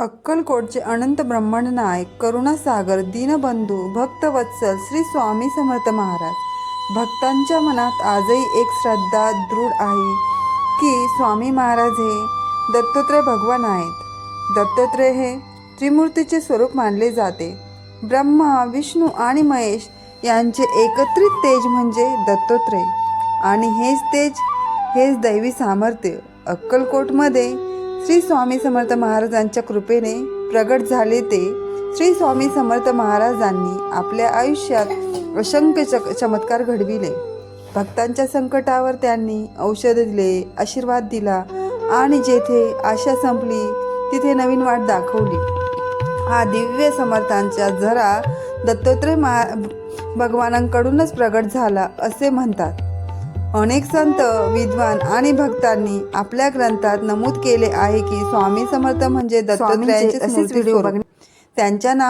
अक्कलकोटचे अनंत ब्रह्मांडनायक, करुणासागर, दीनबंधू, भक्तवत्सल श्री स्वामी समर्थ महाराज. भक्तांच्या मनात आजही एक श्रद्धा दृढ आहे की स्वामी महाराज हे दत्तात्रय भगवान आहेत. दत्तात्रय हे त्रिमूर्तीचे स्वरूप मानले जाते. ब्रह्मा, विष्णू आणि महेश यांचे एकत्रित तेज म्हणजे दत्तात्रय आणि हेच दैवी सामर्थ्य अक्कलकोटमध्ये श्री स्वामी समर्थ महाराजांच्या कृपेने प्रगट झाले. ते श्री स्वामी समर्थ महाराजांनी आपल्या आयुष्यात असंख्य चमत्कार घडविले. भक्तांच्या संकटावर त्यांनी औषध दिले, आशीर्वाद दिला आणि जेथे आशा संपली तिथे नवीन वाट दाखवली. हा दिव्य समर्थांचा झरा दत्तात्रय भगवानांकडूनच प्रगट झाला असे म्हणतात. अनेक संत, विद्वान आणि भक्तांनी आपल्या ग्रंथात नमूद केले आहे की स्वामी समर्थ म्हणजे दत्तात्रयांचे असेच व्हिडिओ बघणे त्यांच्या नाम